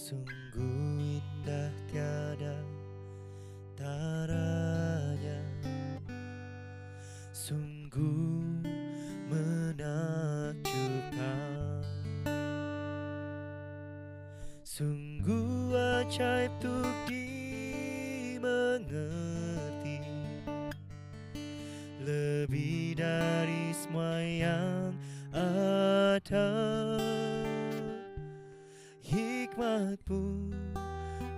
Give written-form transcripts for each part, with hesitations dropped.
Sungguh indah tiada taranya, sungguh menakjubkan, sungguh ajaib untuk dimengerti, lebih dari semua yang ada. Hikmat-Mu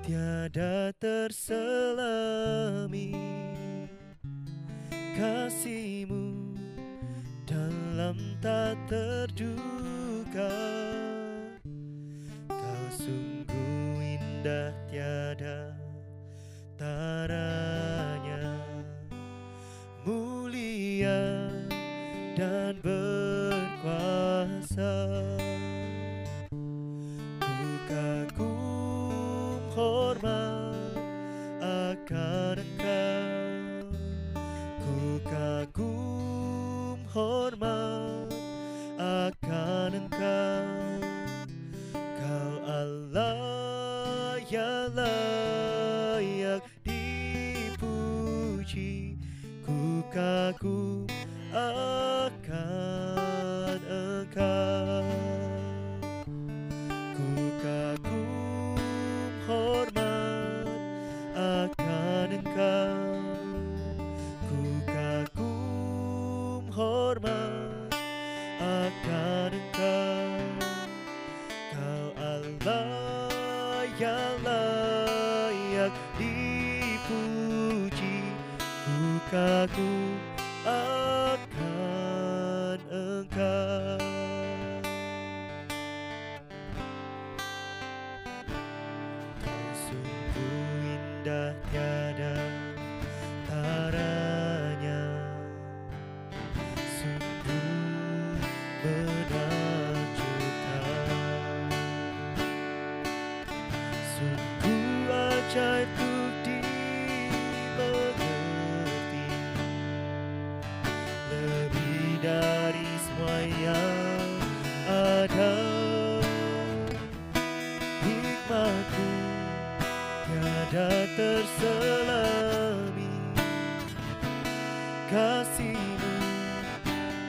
tiada terselami, kasih-Mu dalam tak terduga. Kau sungguh indah tiada taranya, mulia dan berkuasa. Kagum hormat akan Engkau, ku kagum hormat akan Engkau. Kau Allah yang layak dipuji, ku kagum akan Engkau. Kagum hormat akan Engkau, ku kagum hormat akan Engkau. Kau Allah yang layak dipuji, ku kagum akan Engkau. Indah tiada taranya, sungguh menakjubkan, sungguh ajaib untuk dimengerti, lebih dari semua yang ada. Hikmat-Mu tiada terselami, kasih-Mu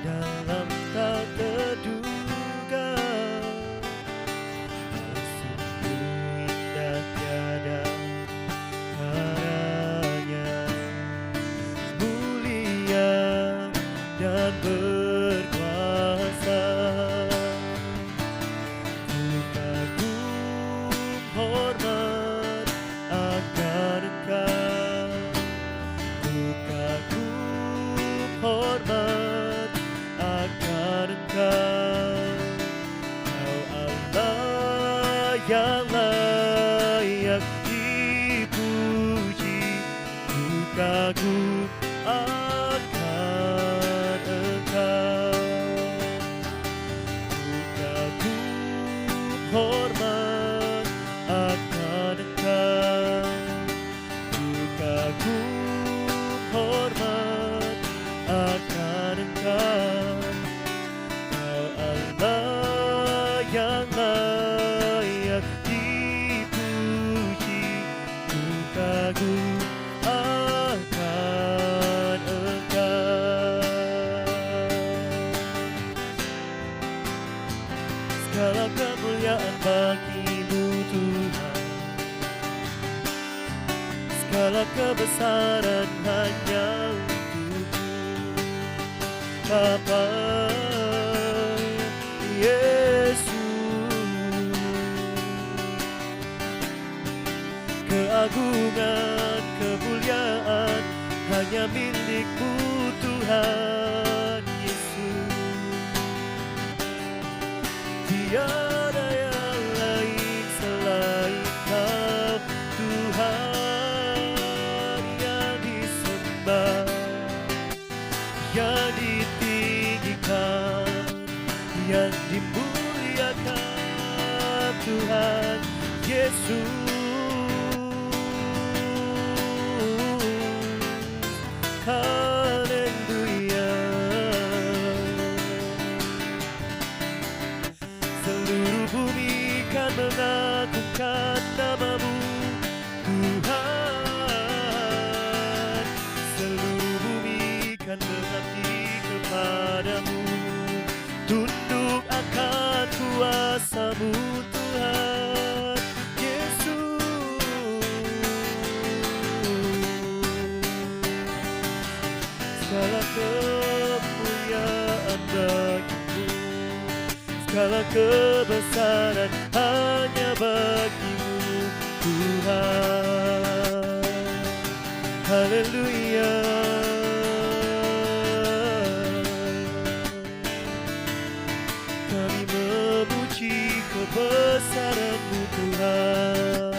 dalam tak terduga. Sungguh indah tiada taranya, mulia dan berkuasa. Ku kagum hormat akan Engkau, ku kagum hormat akan Engkau. Kau Allah yang layak dipuji, ku kagum akan Engkau. Ku kagum hormat akan Engkau, kagum hormat akan Engkau. Kau Allah yang layak dipuji, ku kagum akan Engkau. Segala kemuliaan bagi-Mu Tuhan, segala kebesaran hanya untuk-Mu Bapa Yesus. Keagungan, kemuliaan hanya milik-Mu Tuhan Yesus. Tiada yang lain selain Kau Tuhan, yang ditinggikan, yang dimuliakan Tuhan Yesus. Haleluya. Seluruh bumi kan mengaku mengagungkan nama-Mu Tuhan. Seluruh bumi kan mengabdi kepada-Mu, tunduk akan kuasa-Mu Tuhan Yesus. Segala kemuliaan bagi-Mu, segala kebesaran hanya bagi-Mu Tuhan. Haleluya. Kami memuji kebesaran-Mu Tuhan,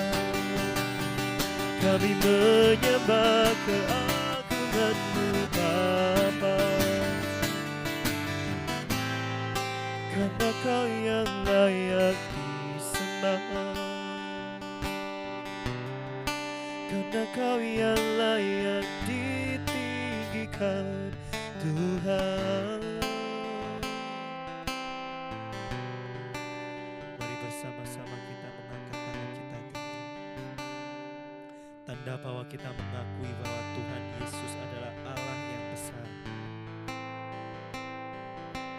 kami menyembah keagungan-Mu Bapa, karena Kau yang layak disembah, karena Kau yang layak ditinggikan Tuhan. Mari bersama-sama kita mengangkat tangan kita tinggi, tanda bahwa kita mengakui bahwa Tuhan Yesus adalah Allah yang besar,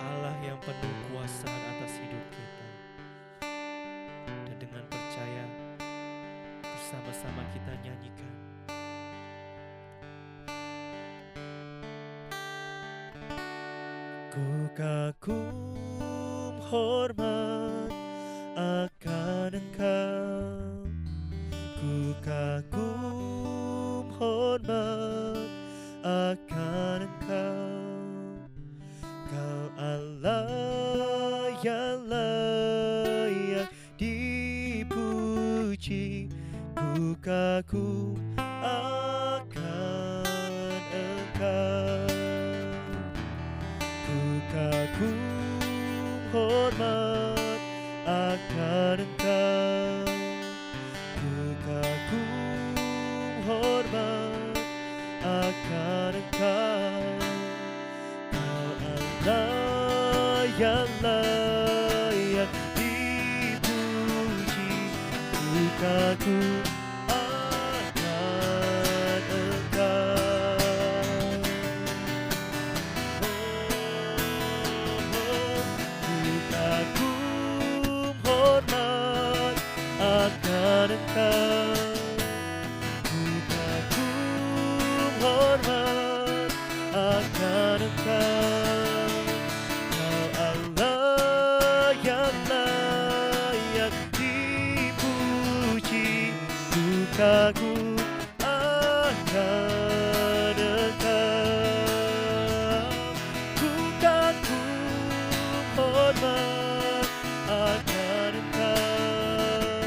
Allah yang penuh kuasa atas hidup kita. Dan dengan percaya bersama-sama kita nyanyikan. Ku kagum hormat akan Engkau, ku kagum hormat akan Engkau. Kau Allah yang layak dipuji, ku kagum akan Engkau. Ku kagum hormat akan Engkau, ku kagum hormat akan Engkau. Kau Allah yang layak dipuji, ku kagum akan Engkau. Ku kagum hormat akan Engkau, ku kagum hormat akan Engkau. Kau Allah yang layak dipuji, ku kagum akan Engkau. Ku kagum hormat akan Engkau,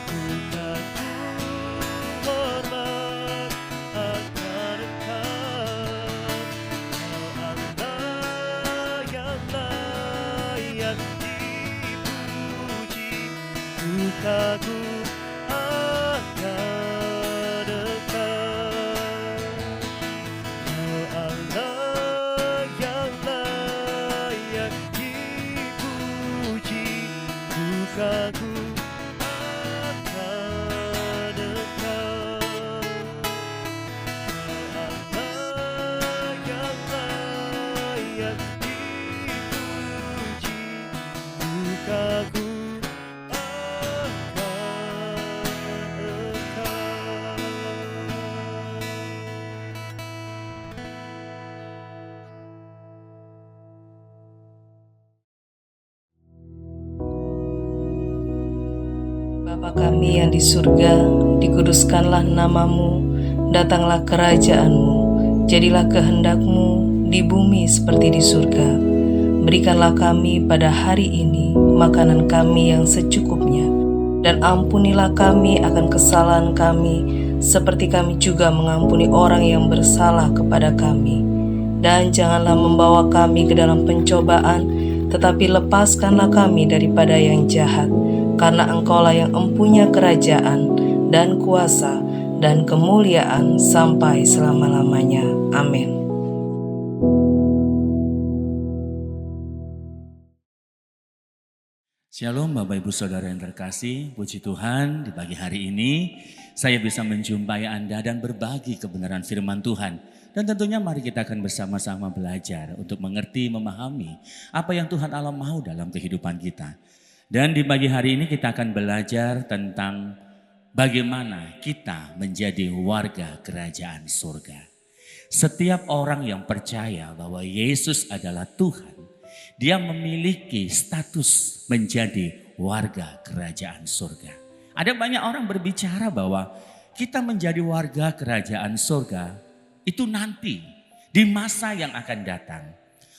ku kagum hormat akan Engkau. Kau Allah yang layak dipuji, ku kagum akan Engkau. Kau Allah yang layak dipuji, ku kagum akan Engkau. Kau Allah yang layak dipuji, ku kagum akan Engkau. Bapa kami yang di surga, dikuduskanlah nama-Mu, datanglah kerajaan-Mu, jadilah kehendak-Mu di bumi seperti di surga. Berikanlah kami pada hari ini makanan kami yang secukupnya, dan ampunilah kami akan kesalahan kami, seperti kami juga mengampuni orang yang bersalah kepada kami. Dan janganlah membawa kami ke dalam pencobaan, tetapi lepaskanlah kami daripada yang jahat. Karena Engkaulah yang empunya kerajaan dan kuasa dan kemuliaan sampai selama-lamanya. Amin. Shalom Bapak Ibu Saudara yang terkasih, puji Tuhan di pagi hari ini saya bisa menjumpai Anda dan berbagi kebenaran firman Tuhan. Dan tentunya mari kita akan bersama-sama belajar untuk mengerti, memahami apa yang Tuhan Allah mau dalam kehidupan kita. Dan di pagi hari ini kita akan belajar tentang bagaimana kita menjadi warga kerajaan surga. Setiap orang yang percaya bahwa Yesus adalah Tuhan, dia memiliki status menjadi warga kerajaan surga. Ada banyak orang berbicara bahwa kita menjadi warga kerajaan surga itu nanti di masa yang akan datang.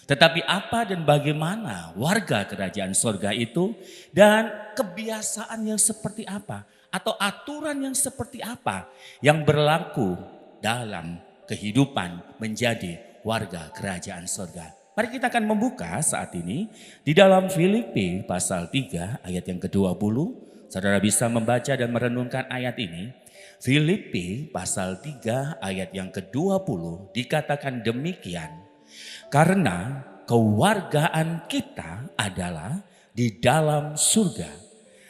Tetapi apa dan bagaimana warga kerajaan surga itu dan kebiasaan yang seperti apa atau aturan yang seperti apa yang berlaku dalam kehidupan menjadi warga kerajaan surga. Mari kita akan membuka saat ini di dalam Filipi pasal 3 ayat yang ke-20. Saudara bisa membaca dan merenungkan ayat ini. Filipi pasal 3 ayat yang ke-20 dikatakan demikian. Karena kewargaan kita adalah di dalam surga.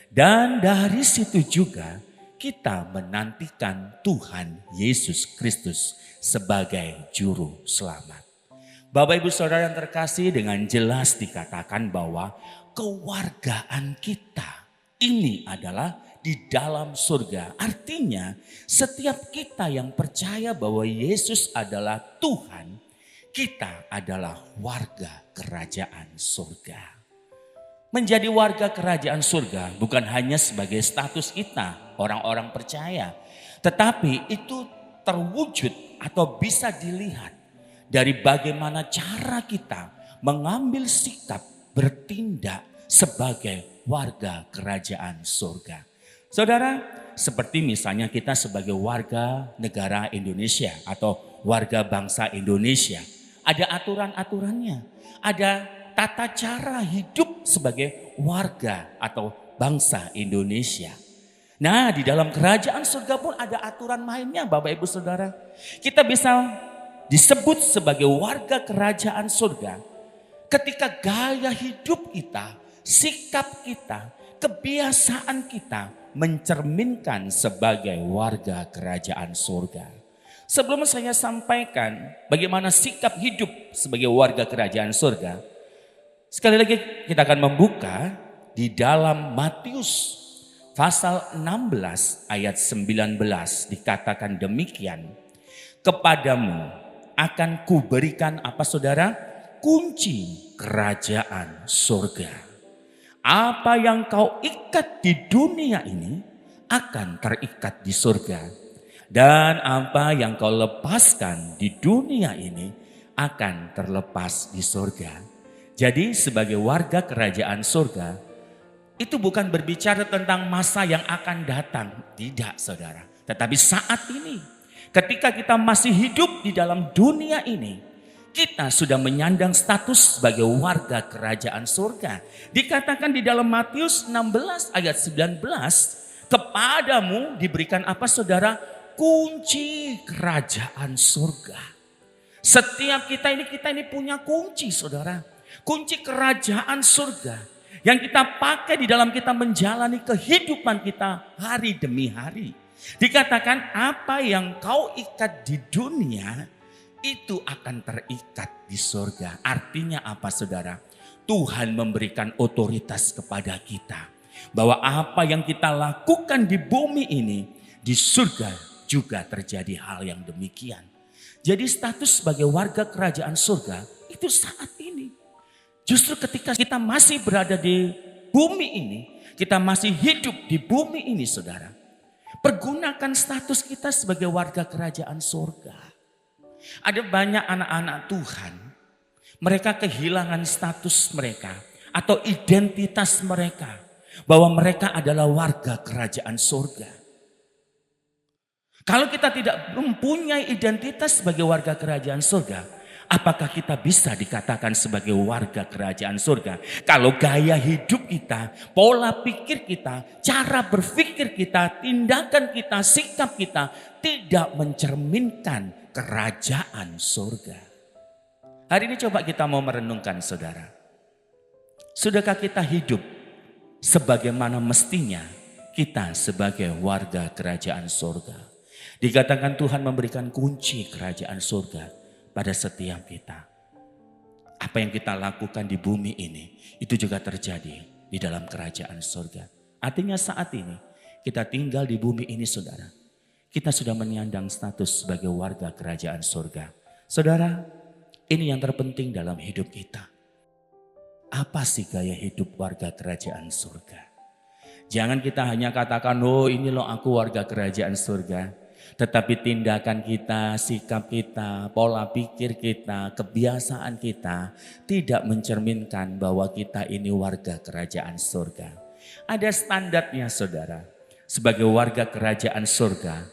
Dan dari situ juga kita menantikan Tuhan Yesus Kristus sebagai juru selamat. Bapak Ibu Saudara yang terkasih, dengan jelas dikatakan bahwa kewargaan kita ini adalah di dalam surga. Artinya setiap kita yang percaya bahwa Yesus adalah Tuhan, kita adalah warga kerajaan surga. Menjadi warga kerajaan surga bukan hanya sebagai status kita, orang-orang percaya. Tetapi itu terwujud atau bisa dilihat dari bagaimana cara kita mengambil sikap bertindak sebagai warga kerajaan surga. Saudara, seperti misalnya kita sebagai warga negara Indonesia atau warga bangsa Indonesia. Ada aturan-aturannya, ada tata cara hidup sebagai warga atau bangsa Indonesia. Nah, di dalam kerajaan surga pun ada aturan mainnya Bapak Ibu Saudara. Kita bisa disebut sebagai warga kerajaan surga ketika gaya hidup kita, sikap kita, kebiasaan kita mencerminkan sebagai warga kerajaan surga. Sebelum saya sampaikan bagaimana sikap hidup sebagai warga kerajaan surga, sekali lagi kita akan membuka di dalam Matius pasal 16 ayat 19 dikatakan demikian. Kepadamu akan kuberikan apa saudara? Kunci kerajaan surga. Apa yang kau ikat di dunia ini akan terikat di surga. Dan apa yang kau lepaskan di dunia ini akan terlepas di surga. Jadi sebagai warga kerajaan surga, itu bukan berbicara tentang masa yang akan datang. Tidak saudara. Tetapi saat ini, ketika kita masih hidup di dalam dunia ini, kita sudah menyandang status sebagai warga kerajaan surga. Dikatakan di dalam Matius 16 ayat 19, kepadamu diberikan apa saudara? Kunci kerajaan surga. Setiap kita ini punya kunci saudara. Kunci kerajaan surga yang kita pakai di dalam kita menjalani kehidupan kita hari demi hari. Dikatakan apa yang kau ikat di dunia itu akan terikat di surga. Artinya apa saudara? Tuhan memberikan otoritas kepada kita. Bahwa apa yang kita lakukan di bumi ini, di surga juga terjadi hal yang demikian. Jadi status sebagai warga kerajaan surga itu saat ini. Justru ketika kita masih berada di bumi ini, kita masih hidup di bumi ini saudara. Pergunakan status kita sebagai warga kerajaan surga. Ada banyak anak-anak Tuhan. Mereka kehilangan status mereka atau identitas mereka. Bahwa mereka adalah warga kerajaan surga. Kalau kita tidak mempunyai identitas sebagai warga kerajaan surga, apakah kita bisa dikatakan sebagai warga kerajaan surga? Kalau gaya hidup kita, pola pikir kita, cara berpikir kita, tindakan kita, sikap kita tidak mencerminkan kerajaan surga. Hari ini coba kita mau merenungkan saudara. Sudahkah kita hidup sebagaimana mestinya kita sebagai warga kerajaan surga. Dikatakan Tuhan memberikan kunci kerajaan surga pada setiap kita. Apa yang kita lakukan di bumi ini itu juga terjadi di dalam kerajaan surga. Artinya saat ini kita tinggal di bumi ini saudara. Kita sudah menyandang status sebagai warga kerajaan surga. Saudara, ini yang terpenting dalam hidup kita. Apa sih gaya hidup warga kerajaan surga? Jangan kita hanya katakan, oh ini loh aku warga kerajaan surga. Tetapi tindakan kita, sikap kita, pola pikir kita, kebiasaan kita tidak mencerminkan bahwa kita ini warga kerajaan surga. Ada standarnya saudara. Sebagai warga kerajaan surga,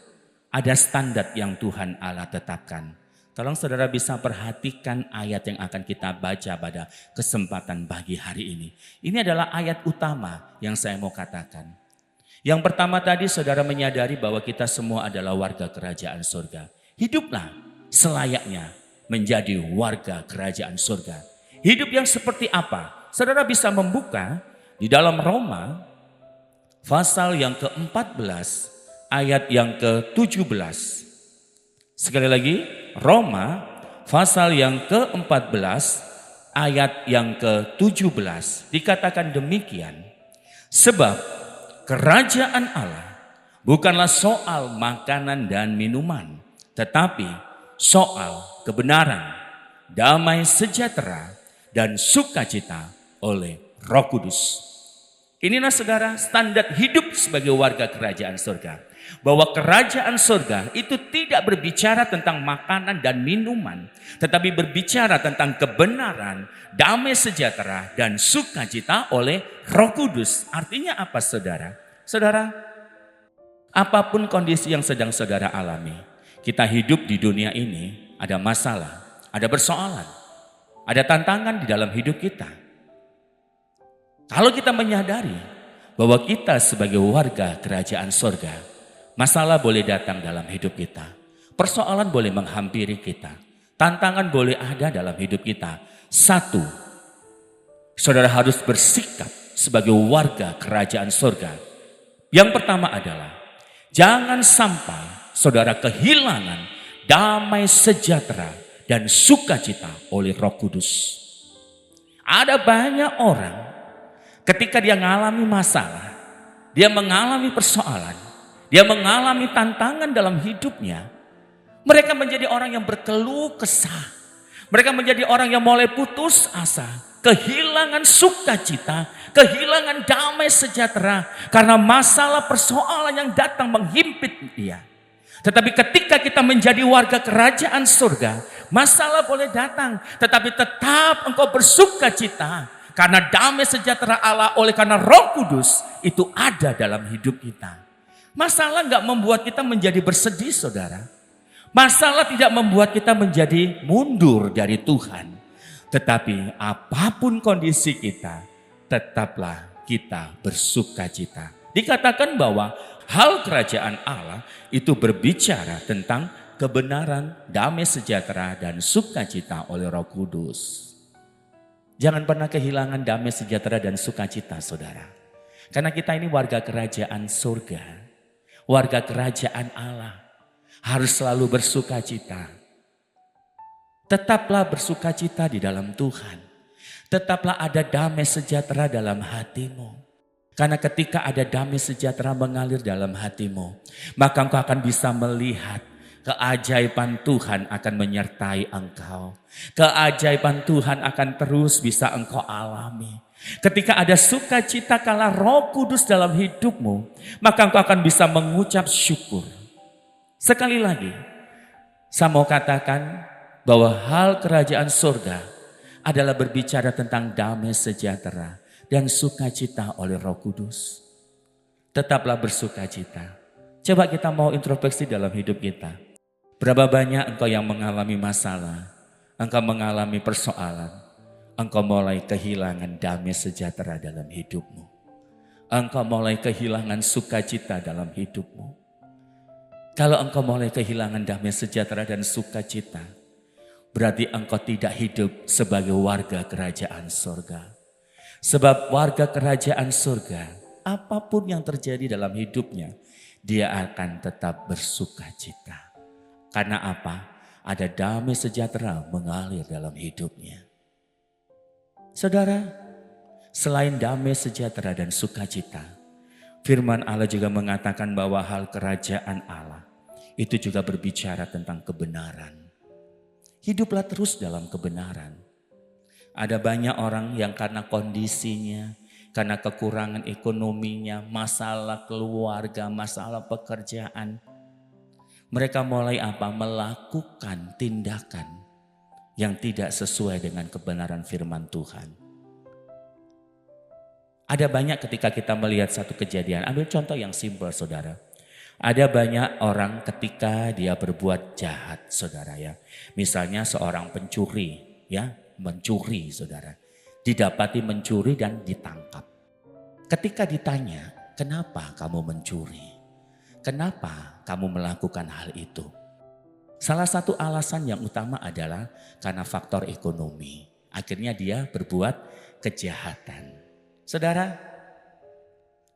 ada standar yang Tuhan Allah tetapkan. Tolong saudara bisa perhatikan ayat yang akan kita baca pada kesempatan pagi hari ini. Ini adalah ayat utama yang saya mau katakan. Yang pertama tadi saudara menyadari bahwa kita semua adalah warga kerajaan surga. Hiduplah selayaknya menjadi warga kerajaan surga. Hidup yang seperti apa? Saudara bisa membuka di dalam Roma pasal yang ke-14 ayat yang ke-17. Sekali lagi Roma pasal yang ke-14 ayat yang ke-17. Dikatakan demikian. Sebab kerajaan Allah bukanlah soal makanan dan minuman, tetapi soal kebenaran, damai sejahtera, dan sukacita oleh Roh Kudus. Inilah saudara standar hidup sebagai warga kerajaan surga. Bahwa kerajaan surga itu tidak berbicara tentang makanan dan minuman, tetapi berbicara tentang kebenaran, damai sejahtera, dan sukacita oleh Roh Kudus. Artinya apa saudara? Saudara, apapun kondisi yang sedang saudara alami, kita hidup di dunia ini ada masalah, ada persoalan, ada tantangan di dalam hidup kita. Kalau kita menyadari bahwa kita sebagai warga kerajaan surga, masalah boleh datang dalam hidup kita. Persoalan boleh menghampiri kita. Tantangan boleh ada dalam hidup kita. Satu, saudara harus bersikap sebagai warga kerajaan surga. Yang pertama adalah, jangan sampai saudara kehilangan damai sejahtera dan sukacita oleh Roh Kudus. Ada banyak orang ketika dia mengalami masalah, dia mengalami persoalan, dia mengalami tantangan dalam hidupnya, mereka menjadi orang yang berkeluh kesah. Mereka menjadi orang yang mulai putus asa, kehilangan sukacita, kehilangan damai sejahtera karena masalah persoalan yang datang menghimpit dia. Tetapi ketika kita menjadi warga kerajaan surga, masalah boleh datang, tetapi tetap engkau bersukacita karena damai sejahtera Allah oleh karena Roh Kudus itu ada dalam hidup kita. Masalah enggak membuat kita menjadi bersedih saudara. Masalah tidak membuat kita menjadi mundur dari Tuhan. Tetapi apapun kondisi kita, tetaplah kita bersukacita. Dikatakan bahwa hal kerajaan Allah itu berbicara tentang kebenaran, damai sejahtera, dan sukacita oleh Roh Kudus. Jangan pernah kehilangan damai sejahtera dan sukacita saudara. Karena kita ini warga kerajaan surga, warga kerajaan Allah. Harus selalu bersukacita. Tetaplah bersukacita di dalam Tuhan. Tetaplah ada damai sejahtera dalam hatimu. Karena ketika ada damai sejahtera mengalir dalam hatimu, maka engkau akan bisa melihat keajaiban Tuhan akan menyertai engkau. Keajaiban Tuhan akan terus bisa engkau alami. Ketika ada sukacita kala Roh Kudus dalam hidupmu, maka engkau akan bisa mengucap syukur. Sekali lagi, saya mau katakan bahwa hal kerajaan surga adalah berbicara tentang damai sejahtera dan sukacita oleh Roh Kudus. Tetaplah bersukacita. Coba kita mau introspeksi dalam hidup kita. Berapa banyak engkau yang mengalami masalah, engkau mengalami persoalan, engkau mulai kehilangan damai sejahtera dalam hidupmu. Engkau mulai kehilangan sukacita dalam hidupmu. Kalau engkau mulai kehilangan damai sejahtera dan sukacita, berarti engkau tidak hidup sebagai warga kerajaan surga. Sebab warga kerajaan surga, apapun yang terjadi dalam hidupnya, dia akan tetap bersuka cita. Karena apa? Ada damai sejahtera mengalir dalam hidupnya. Saudara, selain damai sejahtera dan sukacita, firman Allah juga mengatakan bahwa hal kerajaan Allah itu juga berbicara tentang kebenaran. Hiduplah terus dalam kebenaran. Ada banyak orang yang karena kondisinya, karena kekurangan ekonominya, masalah keluarga, masalah pekerjaan, mereka mulai apa? Melakukan tindakan yang tidak sesuai dengan kebenaran firman Tuhan. Ada banyak ketika kita melihat satu kejadian, ambil contoh yang simpel saudara. Ada banyak orang ketika dia berbuat jahat saudara ya. Misalnya seorang pencuri ya, mencuri saudara. Didapati mencuri dan ditangkap. Ketika ditanya, kenapa kamu mencuri? Kenapa kamu melakukan hal itu? Salah satu alasan yang utama adalah karena faktor ekonomi. Akhirnya dia berbuat kejahatan. Saudara,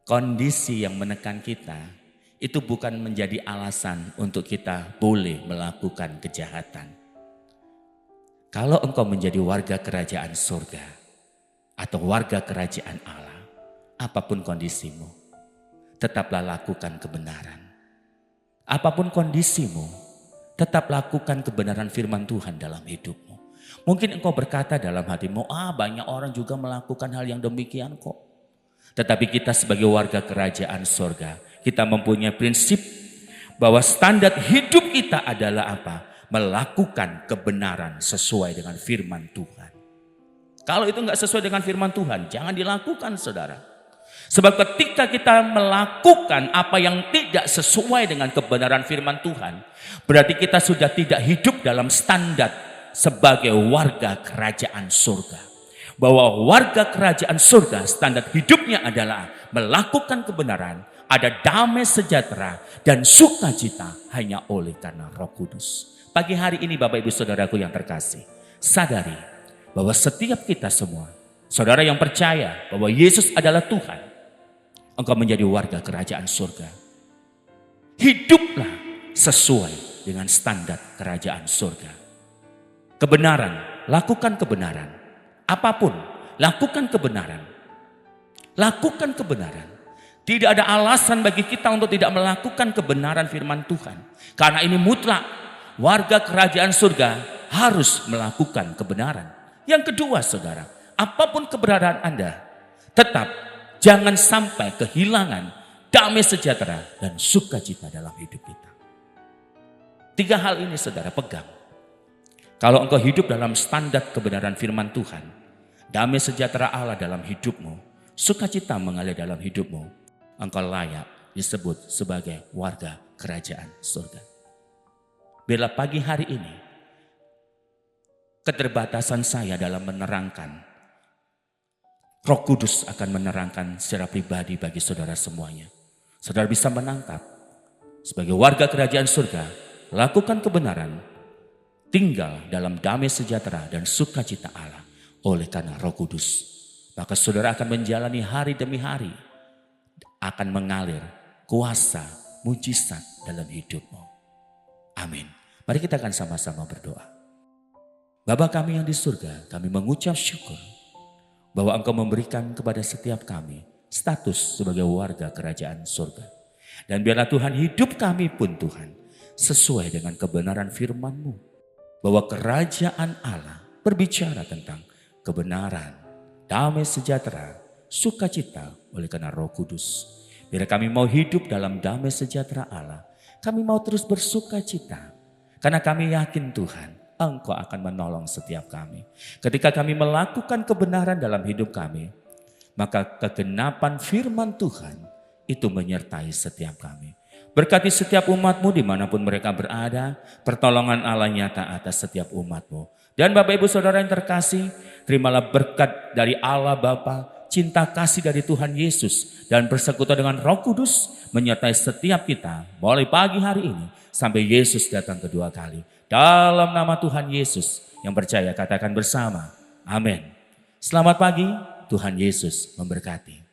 kondisi yang menekan kita itu bukan menjadi alasan untuk kita boleh melakukan kejahatan. Kalau engkau menjadi warga kerajaan surga atau warga kerajaan Allah, apapun kondisimu, tetaplah lakukan kebenaran. Apapun kondisimu, tetap lakukan kebenaran firman Tuhan dalam hidupmu. Mungkin engkau berkata dalam hatimu, banyak orang juga melakukan hal yang demikian kok. Tetapi kita sebagai warga kerajaan surga, kita mempunyai prinsip bahwa standar hidup kita adalah apa? Melakukan kebenaran sesuai dengan firman Tuhan. Kalau itu enggak sesuai dengan firman Tuhan, jangan dilakukan saudara. Sebab ketika kita melakukan apa yang tidak sesuai dengan kebenaran firman Tuhan, berarti kita sudah tidak hidup dalam standar sebagai warga kerajaan surga. Bahwa warga kerajaan surga standar hidupnya adalah melakukan kebenaran, ada damai sejahtera dan sukacita hanya oleh karena Roh Kudus. Pagi hari ini Bapak Ibu Saudaraku yang terkasih, sadari bahwa setiap kita semua, saudara yang percaya bahwa Yesus adalah Tuhan, engkau menjadi warga kerajaan surga. Hiduplah sesuai dengan standar kerajaan surga. Kebenaran, lakukan kebenaran. Apapun, lakukan kebenaran. Lakukan kebenaran. Tidak ada alasan bagi kita untuk tidak melakukan kebenaran firman Tuhan. Karena ini mutlak. Warga kerajaan surga harus melakukan kebenaran. Yang kedua saudara, apapun keberadaan Anda, tetap jangan sampai kehilangan damai sejahtera dan sukacita dalam hidup kita. 3 hal ini saudara pegang. Kalau engkau hidup dalam standar kebenaran firman Tuhan, damai sejahtera Allah dalam hidupmu, sukacita mengalir dalam hidupmu, engkau layak disebut sebagai warga kerajaan surga. Bila pagi hari ini, keterbatasan saya dalam menerangkan, Roh Kudus akan menerangkan secara pribadi bagi saudara semuanya. Saudara bisa menangkap, sebagai warga kerajaan surga, lakukan kebenaran, tinggal dalam damai sejahtera dan sukacita Allah oleh karena Roh Kudus. Maka saudara akan menjalani hari demi hari, akan mengalir kuasa mujizat dalam hidupmu. Amin. Mari kita akan sama-sama berdoa. Bapa kami yang di surga, kami mengucap syukur bahwa Engkau memberikan kepada setiap kami status sebagai warga kerajaan surga. Dan biarlah Tuhan hidup kami pun Tuhan sesuai dengan kebenaran firman-Mu. Bahwa kerajaan Allah berbicara tentang kebenaran, damai sejahtera, sukacita oleh karena Roh Kudus. Biar kami mau hidup dalam damai sejahtera Allah. Kami mau terus bersukacita. Karena kami yakin Tuhan, Engkau akan menolong setiap kami. Ketika kami melakukan kebenaran dalam hidup kami, maka kegenapan firman Tuhan itu menyertai setiap kami. Berkati setiap umat-Mu dimanapun mereka berada, pertolongan Allah nyata atas setiap umat-Mu. Dan Bapak Ibu Saudara yang terkasih, terimalah berkat dari Allah Bapa, cinta kasih dari Tuhan Yesus, dan persekutuan dengan Roh Kudus menyertai setiap kita mulai pagi hari ini sampai Yesus datang kedua kali. Dalam nama Tuhan Yesus yang percaya katakan bersama, amin. Selamat pagi, Tuhan Yesus memberkati.